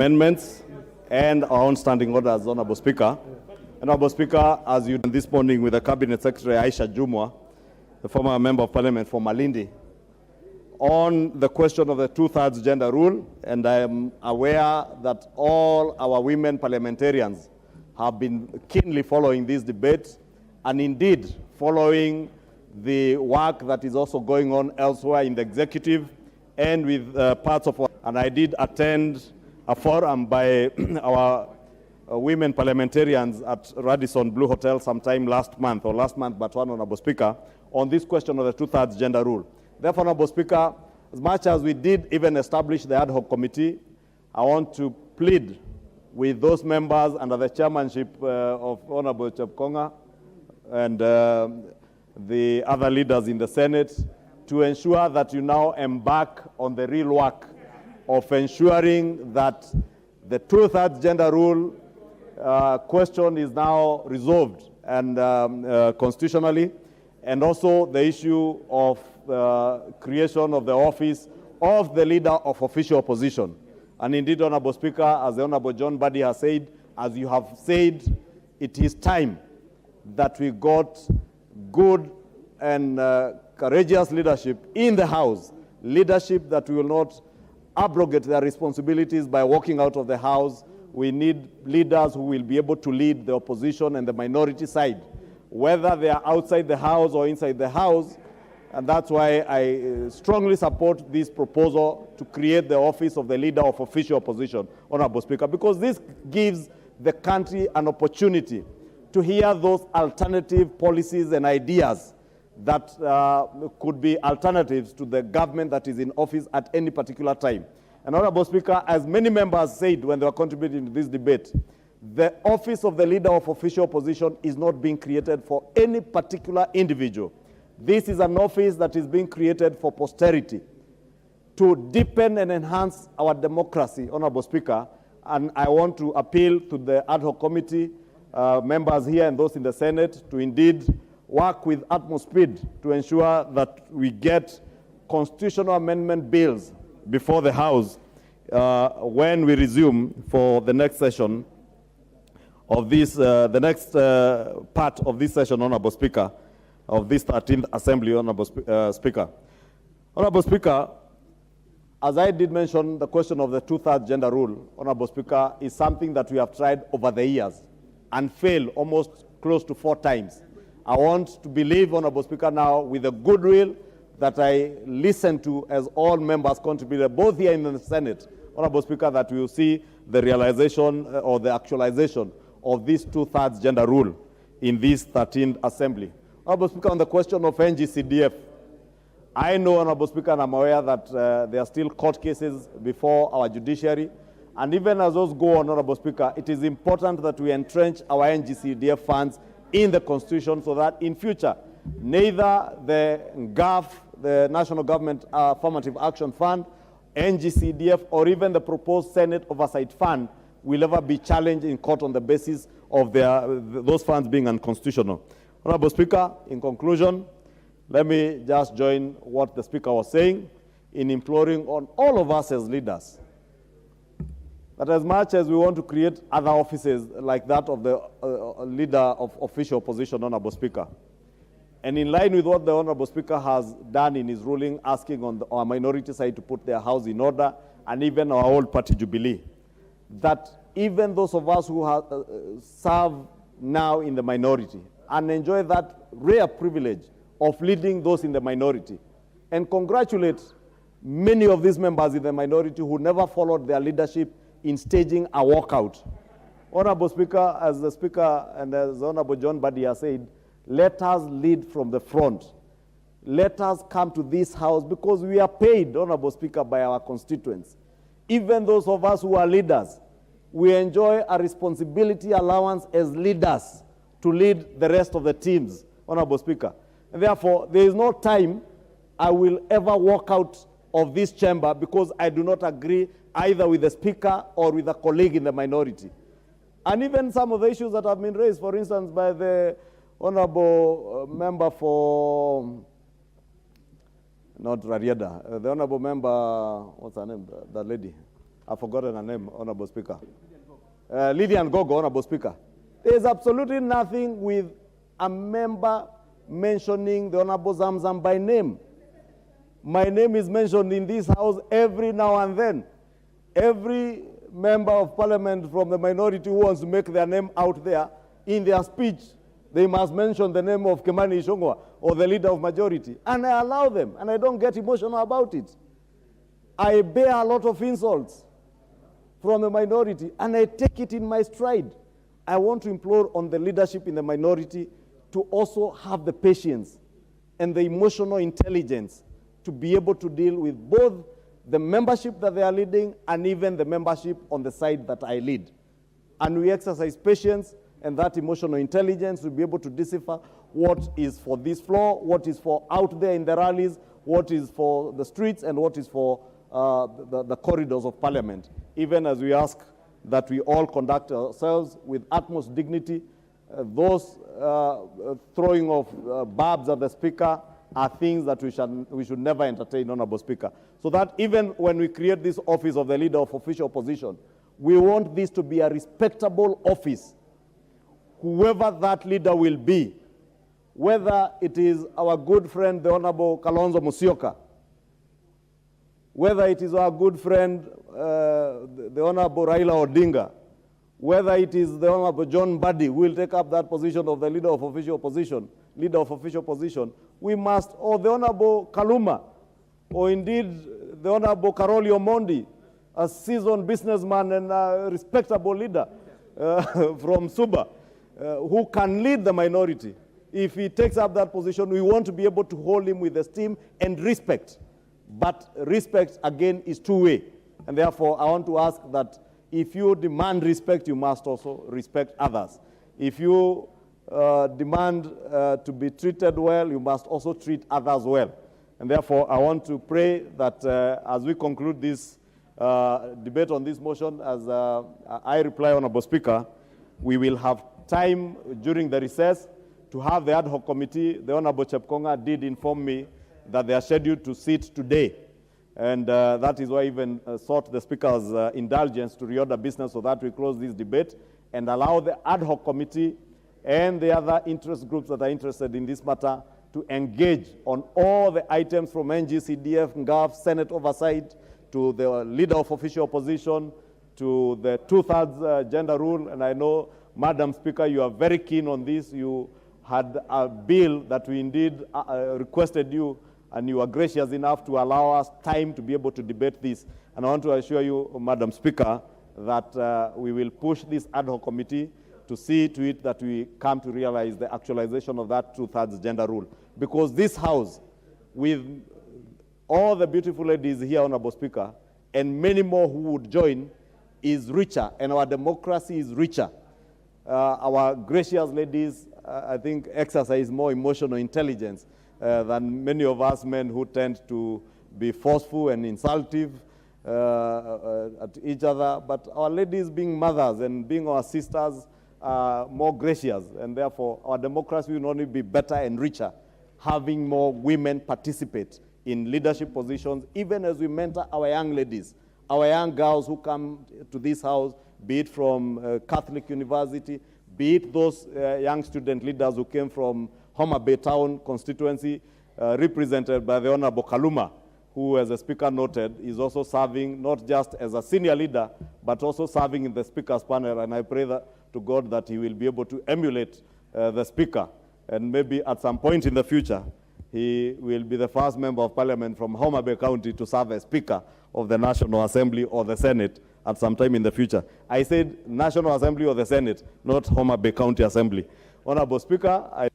Amendments and our own standing orders, Honorable Speaker. Honorable Speaker, as you did this morning with the Cabinet Secretary Aisha Jumwa, the former Member of Parliament for Malindi, on the question of the 2/3 gender rule, and I am aware that all our women parliamentarians have been keenly following this debate and indeed following the work that is also going on elsewhere in the executive and with parts of our, and I did attend a forum by our women parliamentarians at Radisson Blue Hotel sometime last month, but one, Honorable Speaker, on this question of the 2/3 gender rule. Therefore, Honorable Speaker, as much as we did even establish the ad hoc committee, I want to plead with those members under the chairmanship of Honorable Chepkonga and the other leaders in the Senate to ensure that you now embark on the real work of ensuring that the 2/3 gender rule question is now resolved and constitutionally, and also the issue of creation of the office of the leader of official opposition. And indeed, Honorable Speaker, as the Honorable John Buddy has said, as you have said, it is time that we got good and courageous leadership in the House, leadership that will not abrogate their responsibilities by walking out of the House. We need leaders who will be able to lead the opposition and the minority side, whether they are outside the House or inside the House. And that's why I strongly support this proposal to create the office of the leader of official opposition, Honorable Speaker, because this gives the country an opportunity to hear those alternative policies and ideas that could be alternatives to the government that is in office at any particular time. And Honorable Speaker, as many members said when they were contributing to this debate, the office of the leader of official opposition is not being created for any particular individual. This is an office that is being created for posterity, to deepen and enhance our democracy, Honorable Speaker. And I want to appeal to the ad hoc committee members here and those in the Senate to indeed work with utmost speed to ensure that we get constitutional amendment bills before the House when we resume for the next session of this, the next part of this session, Honorable Speaker, of this 13th Assembly, Honorable Speaker. Honorable Speaker, as I did mention, the question of the 2/3 gender rule, Honorable Speaker, is something that we have tried over the years and failed almost close to 4 times. I want to believe, Honorable Speaker, now with the goodwill that I listened to as all members contributed, both here in the Senate, Honorable Speaker, that we will see the realization or the actualization of this 2/3 gender rule in this 13th Assembly. Honorable Speaker, on the question of NGCDF, I know, Honorable Speaker, and I'm aware that there are still court cases before our judiciary. And even as those go on, Honorable Speaker, it is important that we entrench our NGCDF funds in the Constitution so that in future, neither the GAF, the National Government Affirmative Action Fund, NGCDF, or even the proposed Senate Oversight Fund will ever be challenged in court on the basis of those funds being unconstitutional. Honorable Speaker, in conclusion, let me just join what the Speaker was saying in imploring on all of us as leaders that as much as we want to create other offices like that of the leader of official opposition, Honorable Speaker, and in line with what the Honorable Speaker has done in his ruling, asking on our minority side to put their house in order, and even our old party Jubilee, that even those of us who have serve now in the minority and enjoy that rare privilege of leading those in the minority, and congratulate many of these members in the minority who never followed their leadership in staging a walkout. Honorable Speaker, as the Speaker and as Honorable John Buddy has said, let us lead from the front. Let us come to this House because we are paid, Honorable Speaker, by our constituents. Even those of us who are leaders, we enjoy a responsibility allowance as leaders to lead the rest of the teams, Honorable Speaker. And therefore, there is no time I will ever walk out of this chamber because I do not agree either with the Speaker or with a colleague in the minority. And even some of the issues that have been raised, for instance, by the Honorable Member for, not Rarieda, the Honorable Member, what's her name, the lady? I've forgotten her name, Honorable Speaker. Lillian Gogo, Honorable Speaker. There's absolutely nothing with a member mentioning the Honorable Zamzam by name. My name is mentioned in this House every now and then. Every member of parliament from the minority who wants to make their name out there, in their speech, they must mention the name of KIMANI ICHUNGWA or the leader of majority. And I allow them, and I don't get emotional about it. I bear a lot of insults from the minority, and I take it in my stride. I want to implore on the leadership in the minority to also have the patience and the emotional intelligence to be able to deal with both the membership that they are leading and even the membership on the side that I lead. And we exercise patience and that emotional intelligence to be able to decipher what is for this floor, what is for out there in the rallies, what is for the streets, and what is for the corridors of parliament. Even as we ask that we all conduct ourselves with utmost dignity, those throwing of barbs at the speaker are things that we should never entertain, Honorable Speaker. So that even when we create this office of the leader of official opposition, we want this to be a respectable office. Whoever that leader will be, whether it is our good friend, the Honorable Kalonzo Musyoka, whether it is our good friend, the Honorable Raila Odinga, whether it is the Honorable John Mbadi who will take up that position of the leader of official opposition, we must, or the Honorable Kaluma, or indeed the Honorable Karoli Omondi, a seasoned businessman and a respectable leader from Suba, who can lead the minority. If he takes up that position, we want to be able to hold him with esteem and respect. But respect, again, is two-way. And therefore, I want to ask that if you demand respect, you must also respect others. If you demand to be treated well, you must also treat others well. And therefore, I want to pray that as we conclude this debate on this motion, as I reply, Honorable Speaker, we will have time during the recess to have the ad hoc committee. The Honorable Chepkonga did inform me that they are scheduled to sit today. And that is why I even sought the Speaker's indulgence to reorder business so that we close this debate and allow the ad hoc committee and the other interest groups that are interested in this matter to engage on all the items from NGCDF, NGAF, Senate oversight, to the leader of official opposition, to the two-thirds gender rule. And I know, Madam Speaker, you are very keen on this. You had a bill that we indeed requested you, and you are gracious enough to allow us time to be able to debate this. And I want to assure you, Madam Speaker, that we will push this ad hoc committee to see to it that we come to realize the actualization of that two-thirds gender rule. Because this House, with all the beautiful ladies here, Honorable Speaker, and many more who would join, is richer, and our democracy is richer. Our gracious ladies, I think, exercise more emotional intelligence than many of us men who tend to be forceful and insultive at each other. But our ladies, being mothers and being our sisters, are more gracious, and therefore our democracy will only be better and richer, having more women participate in leadership positions, even as we mentor our young ladies, our young girls who come to this House, be it from Catholic University, be it those young student leaders who came from Homa Bay Town constituency, represented by the Honorable Kaluma, who, as the Speaker noted, is also serving not just as a senior leader, but also serving in the Speaker's panel. And I pray that, to God, that he will be able to emulate the Speaker. And maybe at some point in the future, he will be the first member of Parliament from Homa Bay County to serve as Speaker of the National Assembly or the Senate at some time in the future. I said National Assembly or the Senate, not Homa Bay County Assembly. Honorable Speaker, I